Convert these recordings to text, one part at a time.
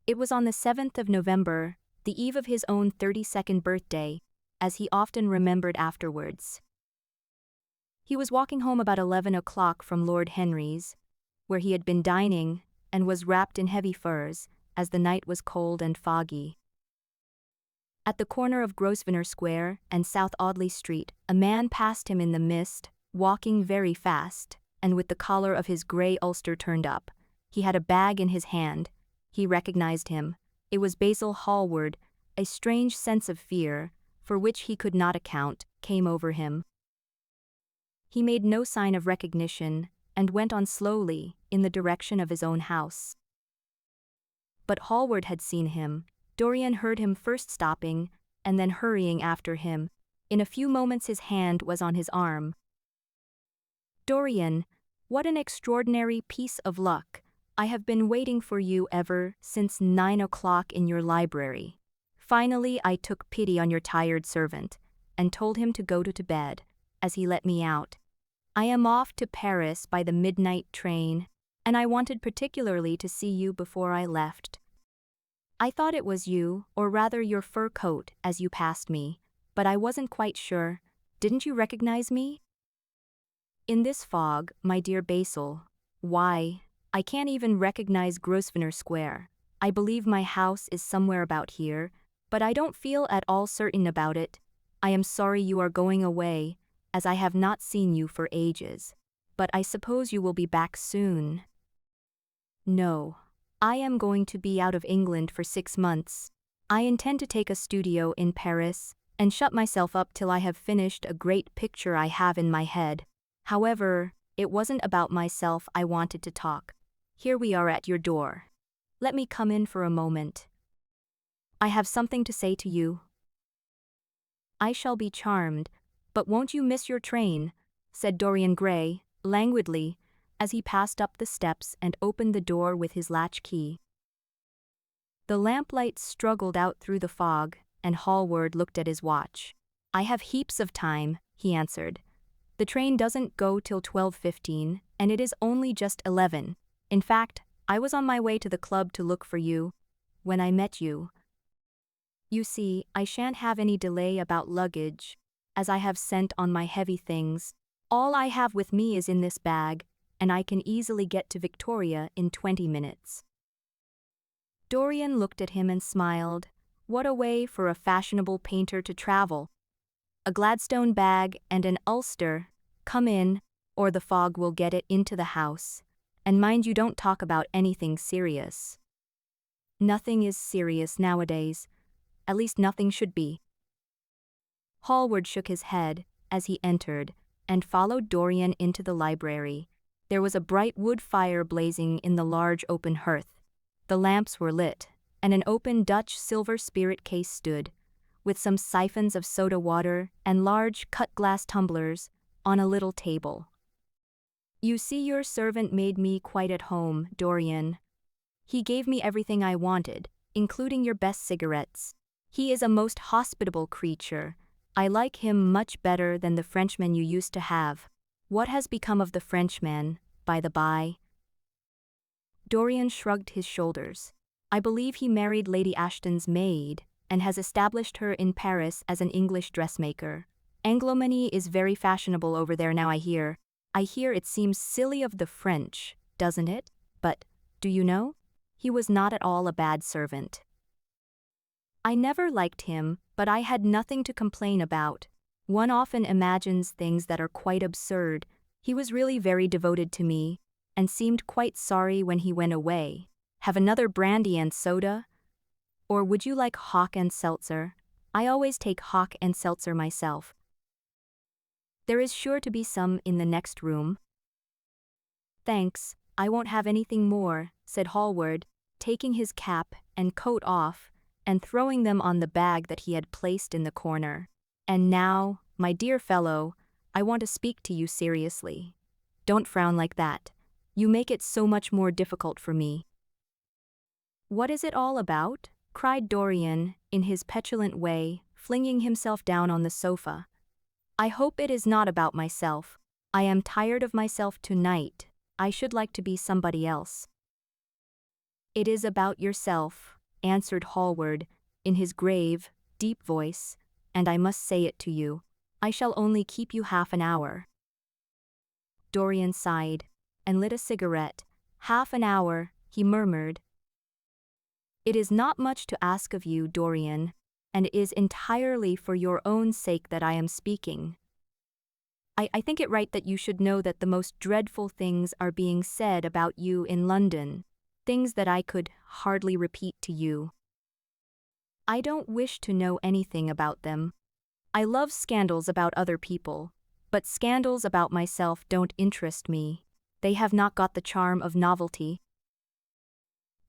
It was on the 7th of November, the eve of his own 32nd birthday, as he often remembered afterwards. He was walking home about 11 o'clock from Lord Henry's, where he had been dining, and was wrapped in heavy furs, as the night was cold and foggy. At the corner of Grosvenor Square and South Audley Street, a man passed him in the mist, walking very fast, and with the collar of his grey ulster turned up. He had a bag in his hand. He recognized him. It was Basil Hallward. A strange sense of fear, for which he could not account, came over him. He made no sign of recognition, and went on slowly, in the direction of his own house. But Hallward had seen him. Dorian heard him first stopping, and then hurrying after him. In a few moments his hand was on his arm. "Dorian, what an extraordinary piece of luck. I have been waiting for you ever since 9 o'clock in your library. Finally I took pity on your tired servant, and told him to go to bed, as he let me out. I am off to Paris by the midnight train, and I wanted particularly to see you before I left. I thought it was you, or rather your fur coat, as you passed me, but I wasn't quite sure. Didn't you recognize me?" "In this fog, my dear Basil, why, I can't even recognize Grosvenor Square. I believe my house is somewhere about here, but I don't feel at all certain about it. I am sorry you are going away, as I have not seen you for ages, but I suppose you will be back soon." "No. I am going to be out of England for 6 months. I intend to take a studio in Paris, and shut myself up till I have finished a great picture I have in my head. However, it wasn't about myself I wanted to talk. Here we are at your door. Let me come in for a moment. I have something to say to you." "I shall be charmed, but won't you miss your train?" said Dorian Gray, languidly, as he passed up the steps and opened the door with his latchkey. The lamplight struggled out through the fog, and Hallward looked at his watch. "I have heaps of time," he answered. "The train doesn't go till 12:15, and it is only just 11. In fact, I was on my way to the club to look for you, when I met you. You see, I shan't have any delay about luggage, as I have sent on my heavy things. All I have with me is in this bag, and I can easily get to Victoria in 20 minutes. Dorian looked at him and smiled. What a way for a fashionable painter to travel. "A Gladstone bag and an ulster. Come in, or the fog will get it into the house. And mind you don't talk about anything serious." "Nothing is serious nowadays. At least nothing should be." Hallward shook his head as he entered, and followed Dorian into the library. There was a bright wood fire blazing in the large open hearth. The lamps were lit, and an open Dutch silver spirit case stood, with some siphons of soda water and large cut-glass tumblers, on a little table. "You see, your servant made me quite at home, Dorian. He gave me everything I wanted, including your best cigarettes. He is a most hospitable creature. I like him much better than the Frenchman you used to have. What has become of the Frenchman, by the by?" Dorian shrugged his shoulders. "I believe he married Lady Ashton's maid, and has established her in Paris as an English dressmaker. Anglomany is very fashionable over there now, I hear. I hear it seems silly of the French, doesn't it? But, do you know? He was not at all a bad servant. I never liked him, but I had nothing to complain about. One often imagines things that are quite absurd. He was really very devoted to me, and seemed quite sorry when he went away. Have another brandy and soda? Or would you like hock and seltzer? I always take hock and seltzer myself. There is sure to be some in the next room." "Thanks, I won't have anything more," said Hallward, taking his cap and coat off, and throwing them on the bag that he had placed in the corner. "And now, my dear fellow, I want to speak to you seriously. Don't frown like that. You make it so much more difficult for me." "What is it all about?" cried Dorian, in his petulant way, flinging himself down on the sofa. "I hope it is not about myself. I am tired of myself tonight. I should like to be somebody else." "It is about yourself. answered Hallward, in his grave, deep voice, and I must say it to you, I shall only keep you half an hour. Dorian sighed, and lit a cigarette. Half an hour, he murmured. It is not much to ask of you, Dorian, and it is entirely for your own sake that I am speaking. I think it right that you should know that the most dreadful things are being said about you in London, things that I could hardly repeat to you. I don't wish to know anything about them. I love scandals about other people, but scandals about myself don't interest me. They have not got the charm of novelty.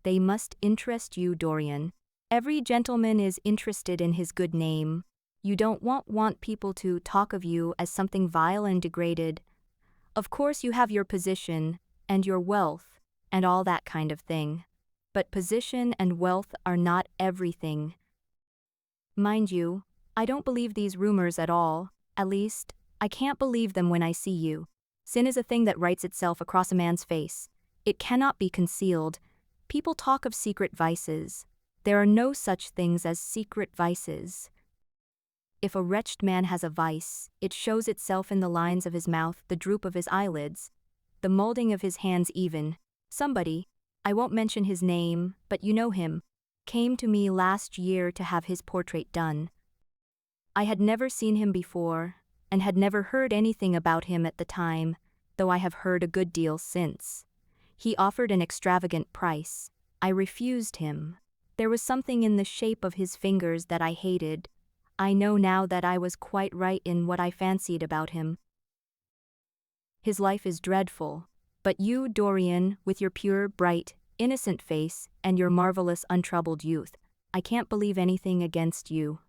They must interest you, Dorian. Every gentleman is interested in his good name. You don't want people to talk of you as something vile and degraded. Of course you have your position, and your wealth, and all that kind of thing. But position and wealth are not everything. Mind you, I don't believe these rumors at all. At least, I can't believe them when I see you. Sin is a thing that writes itself across a man's face. It cannot be concealed. People talk of secret vices. There are no such things as secret vices. If a wretched man has a vice, it shows itself in the lines of his mouth, the droop of his eyelids, the molding of his hands even. Somebody, I won't mention his name, but you know him, came to me last year to have his portrait done. I had never seen him before, and had never heard anything about him at the time, though I have heard a good deal since. He offered an extravagant price. I refused him. There was something in the shape of his fingers that I hated. I know now that I was quite right in what I fancied about him. His life is dreadful, but you, Dorian, with your pure, bright, innocent face, and your marvelous untroubled youth, I can't believe anything against you.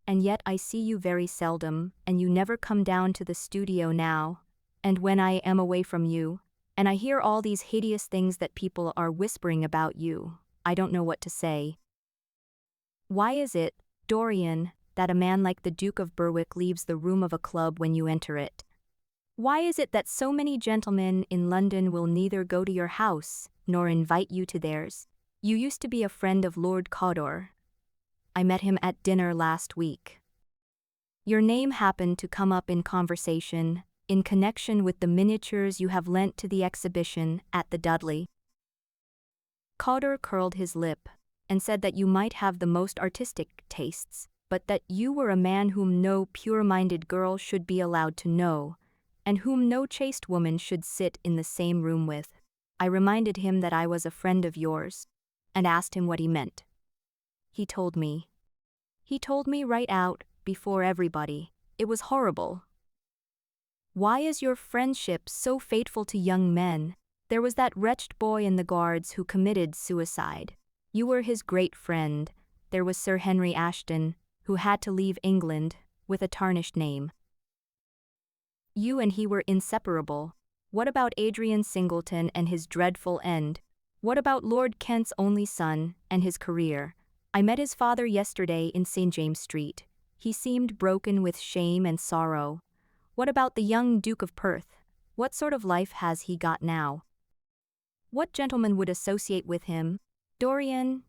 And yet I see you very seldom, and you never come down to the studio now, and when I am away from you, and I hear all these hideous things that people are whispering about you, I don't know what to say. Why is it, Dorian, that a man like the Duke of Berwick leaves the room of a club when you enter it? Why is it that so many gentlemen in London will neither go to your house, nor invite you to theirs? You used to be a friend of Lord Cawdor. I met him at dinner last week. Your name happened to come up in conversation, in connection with the miniatures you have lent to the exhibition at the Dudley. Cawdor curled his lip, and said that you might have the most artistic tastes, but that you were a man whom no pure-minded girl should be allowed to know, and whom no chaste woman should sit in the same room with. I reminded him that I was a friend of yours, and asked him what he meant. He told me. He told me right out, before everybody. It was horrible. Why is your friendship so fateful to young men? There was that wretched boy in the Guards who committed suicide. You were his great friend. There was Sir Henry Ashton, who had to leave England, with a tarnished name. You and he were inseparable. What about Adrian Singleton and his dreadful end? What about Lord Kent's only son, and his career? I met his father yesterday in St. James Street. He seemed broken with shame and sorrow. What about the young Duke of Perth? What sort of life has he got now? What gentleman would associate with him? Dorian,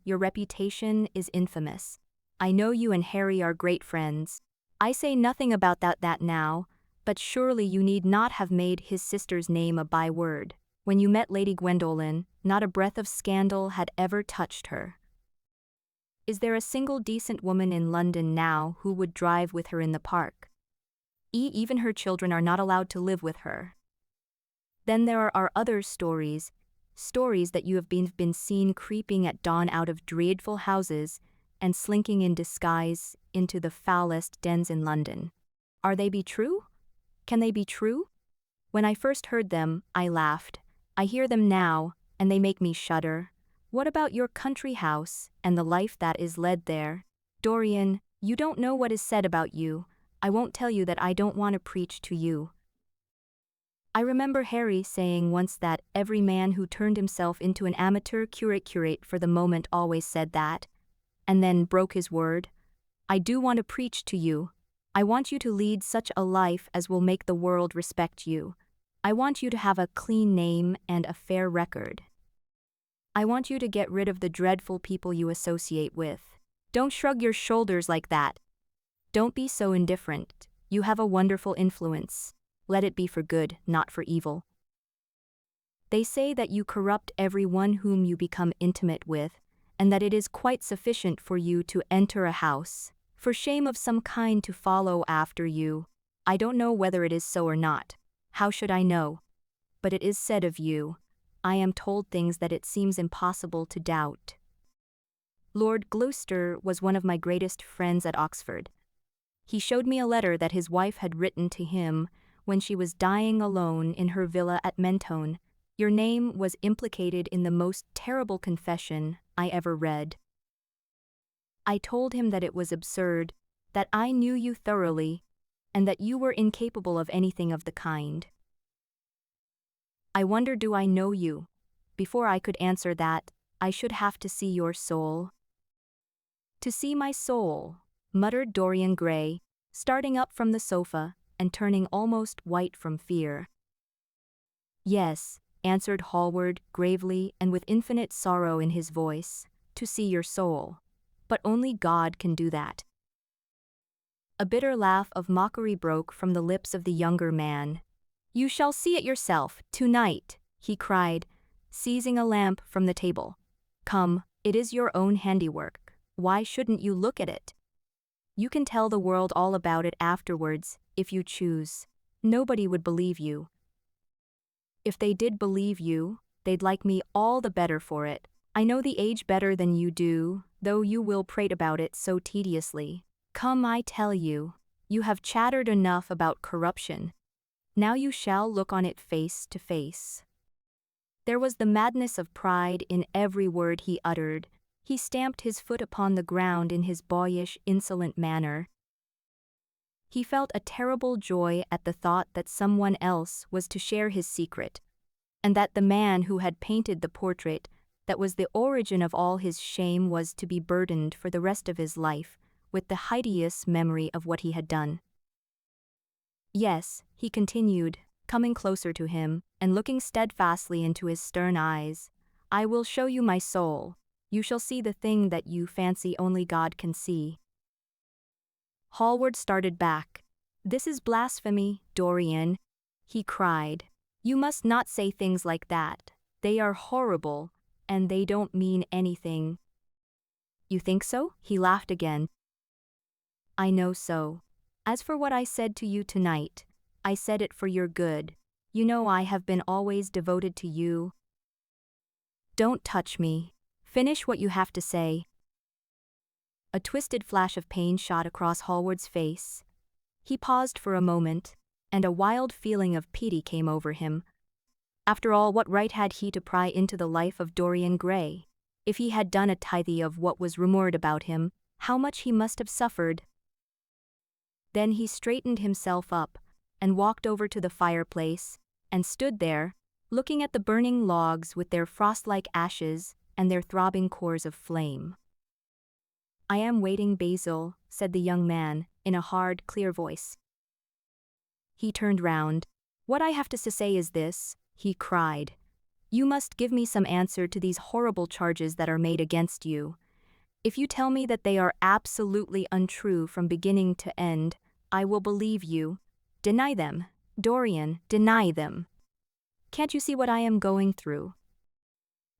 your reputation is infamous. I know you and Harry are great friends. I say nothing about that now, but surely you need not have made his sister's name a byword. When you met Lady Gwendolen, not a breath of scandal had ever touched her. Is there a single decent woman in London now who would drive with her in the park? Even her children are not allowed to live with her. Then there are other stories that you have been seen creeping at dawn out of dreadful houses and slinking in disguise into the foulest dens in London. Are they be true? Can they be true? When I first heard them, I laughed. I hear them now, and they make me shudder. What about your country house, and the life that is led there? Dorian, you don't know what is said about you. I won't tell you that I don't want to preach to you. I remember Harry saying once that every man who turned himself into an amateur curate for the moment always said that, and then broke his word. I do want to preach to you. I want you to lead such a life as will make the world respect you. I want you to have a clean name and a fair record. I want you to get rid of the dreadful people you associate with. Don't shrug your shoulders like that. Don't be so indifferent. You have a wonderful influence. Let it be for good, not for evil. They say that you corrupt everyone whom you become intimate with, and that it is quite sufficient for you to enter a house, for shame of some kind to follow after you. I don't know whether it is so or not. How should I know? But it is said of you. I am told things that it seems impossible to doubt. Lord Gloucester was one of my greatest friends at Oxford. He showed me a letter that his wife had written to him when she was dying alone in her villa at Mentone. Your name was implicated in the most terrible confession I ever read. I told him that it was absurd, that I knew you thoroughly, and that you were incapable of anything of the kind. I wonder, do I know you? Before I could answer that, I should have to see your soul. To see my soul, muttered Dorian Gray, starting up from the sofa and turning almost white from fear. Yes, answered Hallward gravely and with infinite sorrow in his voice, to see your soul. But only God can do that. A bitter laugh of mockery broke from the lips of the younger man. You shall see it yourself, tonight, he cried, seizing a lamp from the table. Come, it is your own handiwork. Why shouldn't you look at it? You can tell the world all about it afterwards, if you choose. Nobody would believe you. If they did believe you, they'd like me all the better for it. I know the age better than you do, though you will prate about it so tediously. Come, I tell you, you have chattered enough about corruption. Now you shall look on it face to face. There was the madness of pride in every word he uttered. He stamped his foot upon the ground in his boyish, insolent manner. He felt a terrible joy at the thought that someone else was to share his secret, and that the man who had painted the portrait that was the origin of all his shame was to be burdened for the rest of his life with the hideous memory of what he had done. Yes, he continued, coming closer to him and looking steadfastly into his stern eyes, I will show you my soul. You shall see the thing that you fancy only God can see. Hallward started back. This is blasphemy, Dorian, he cried. You must not say things like that. They are horrible, and they don't mean anything. You think so? He laughed again. I know so. As for what I said to you tonight, I said it for your good. You know I have been always devoted to you. Don't touch me. Finish what you have to say. A twisted flash of pain shot across Hallward's face. He paused for a moment, and a wild feeling of pity came over him. After all, what right had he to pry into the life of Dorian Gray? If he had done a tithe of what was rumored about him, how much he must have suffered. Then he straightened himself up, and walked over to the fireplace, and stood there, looking at the burning logs with their frost-like ashes and their throbbing cores of flame. I am waiting, Basil, said the young man, in a hard, clear voice. He turned round. What I have to say is this, he cried. You must give me some answer to these horrible charges that are made against you. If you tell me that they are absolutely untrue from beginning to end, I will believe you. Deny them, Dorian, deny them. Can't you see what I am going through?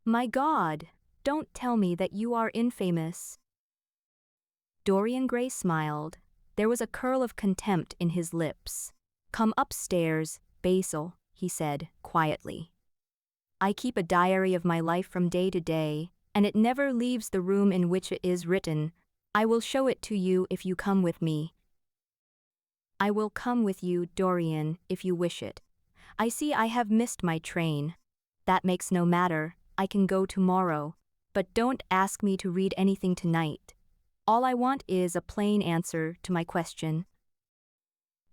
My God, don't tell me that you are infamous. Dorian Gray smiled. There was a curl of contempt in his lips. Come upstairs, Basil, he said, quietly. I keep a diary of my life from day to day, and it never leaves the room in which it is written. I will show it to you if you come with me. I will come with you, Dorian, if you wish it. I see I have missed my train. That makes no matter, I can go tomorrow, but don't ask me to read anything tonight. All I want is a plain answer to my question.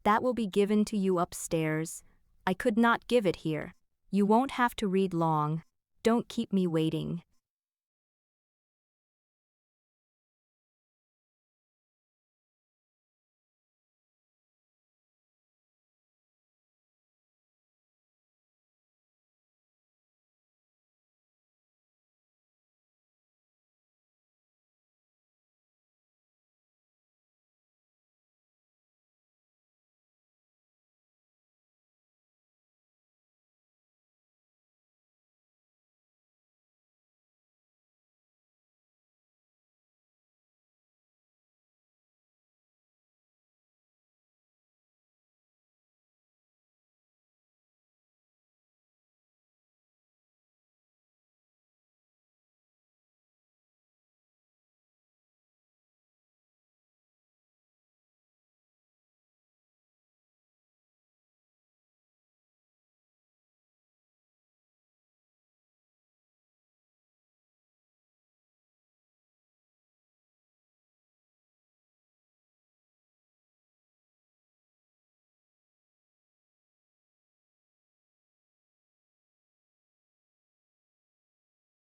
That will be given to you upstairs. I could not give it here. You won't have to read long. Don't keep me waiting.